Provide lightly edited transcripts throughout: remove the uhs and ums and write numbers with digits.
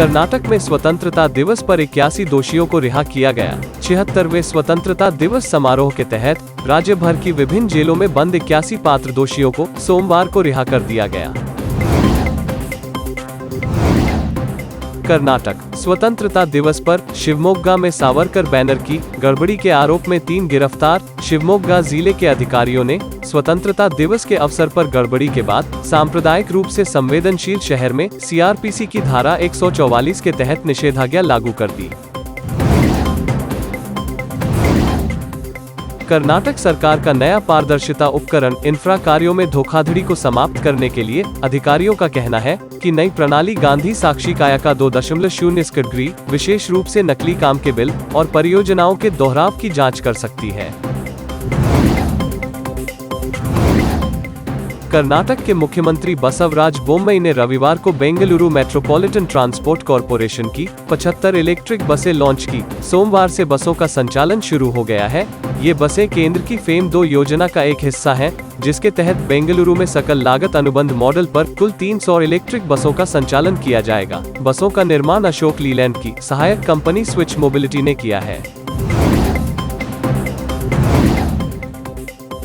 कर्नाटक में स्वतंत्रता दिवस पर 81 दोषियों को रिहा किया गया। 76वें स्वतंत्रता दिवस समारोह के तहत राज्य भर की विभिन्न जेलों में बंद 81 पात्र दोषियों को सोमवार को रिहा कर दिया गया। कर्नाटक स्वतंत्रता दिवस पर शिवमोग्गा में सावरकर बैनर की गड़बड़ी के आरोप में 3 गिरफ्तार। शिवमोग्गा जिले के अधिकारियों ने स्वतंत्रता दिवस के अवसर पर गड़बड़ी के बाद सांप्रदायिक रूप से संवेदनशील शहर में सीआरपीसी की धारा 144 के तहत निषेधाज्ञा लागू कर दी। कर्नाटक सरकार का नया पारदर्शिता उपकरण इंफ्रा कार्यों में धोखाधड़ी को समाप्त करने के लिए अधिकारियों का कहना है कि नई प्रणाली गांधी साक्षी काया 2.0 विशेष रूप से नकली काम के बिल और परियोजनाओं के दोहराव की जांच कर सकती है। कर्नाटक के मुख्यमंत्री बसवराज बोम्मई ने रविवार को बेंगलुरु मेट्रोपॉलिटन ट्रांसपोर्ट कॉरपोरेशन की 75 इलेक्ट्रिक बसें लॉन्च की। सोमवार से बसों का संचालन शुरू हो गया है। ये बसें केंद्र की फेम 2 योजना का एक हिस्सा हैं, जिसके तहत बेंगलुरु में सकल लागत अनुबंध मॉडल पर कुल 300 इलेक्ट्रिक बसों का संचालन किया जाएगा। बसों का निर्माण अशोक लीलैंड की सहायक कंपनी स्विच मोबिलिटी ने किया है।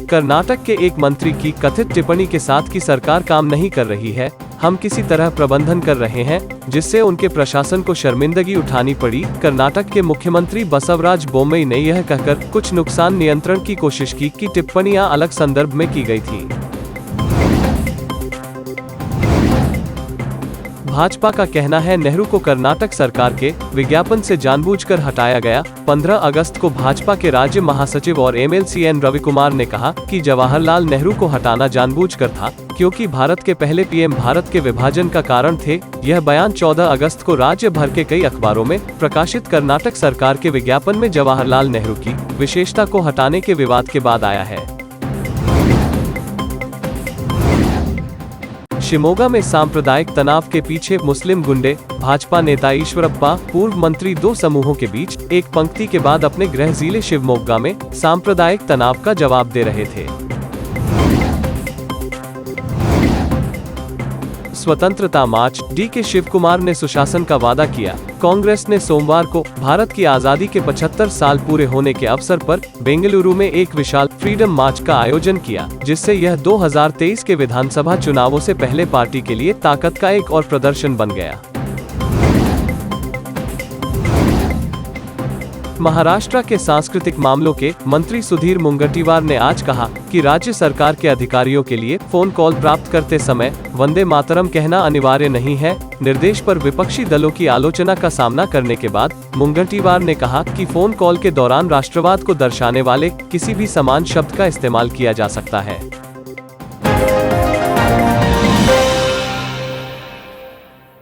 कर्नाटक के एक मंत्री की कथित टिप्पणी के साथ कि सरकार काम नहीं कर रही है, हम किसी तरह प्रबंधन कर रहे हैं, जिससे उनके प्रशासन को शर्मिंदगी उठानी पड़ी। कर्नाटक के मुख्यमंत्री बसवराज बोम्मई ने यह कहकर कुछ नुकसान नियंत्रण की कोशिश की कि टिप्पणियां अलग संदर्भ में की गई थी। भाजपा का कहना है नेहरू को कर्नाटक सरकार के विज्ञापन से जानबूझकर हटाया गया। 15 अगस्त को भाजपा के राज्य महासचिव और एमएलसी एन रविकुमार ने कहा कि जवाहरलाल नेहरू को हटाना जानबूझकर था, क्योंकि भारत के पहले पीएम भारत के विभाजन का कारण थे। यह बयान 14 अगस्त को राज्य भर के कई अखबारों में प्रकाशित कर्नाटक सरकार के विज्ञापन में जवाहरलाल नेहरू की विशेषता को हटाने के विवाद के बाद आया है। शिमोगा में सांप्रदायिक तनाव के पीछे मुस्लिम गुंडे, भाजपा नेता ईश्वरप्पा, पूर्व मंत्री 2 समूहों के बीच एक पंक्ति के बाद अपने गृह जिले शिवमोग्गा में सांप्रदायिक तनाव का जवाब दे रहे थे। स्वतंत्रता मार्च, डीके शिवकुमार ने सुशासन का वादा किया। कांग्रेस ने सोमवार को भारत की आजादी के 75 साल पूरे होने के अवसर पर बेंगलुरु में एक विशाल फ्रीडम मार्च का आयोजन किया, जिससे यह 2023 के विधानसभा चुनावों से पहले पार्टी के लिए ताकत का एक और प्रदर्शन बन गया। महाराष्ट्र के सांस्कृतिक मामलों के मंत्री सुधीर मुनगंटीवार ने आज कहा कि राज्य सरकार के अधिकारियों के लिए फोन कॉल प्राप्त करते समय वंदे मातरम कहना अनिवार्य नहीं है। निर्देश पर विपक्षी दलों की आलोचना का सामना करने के बाद मुनगंटीवार ने कहा कि फोन कॉल के दौरान राष्ट्रवाद को दर्शाने वाले किसी भी समान शब्द का इस्तेमाल किया जा सकता है।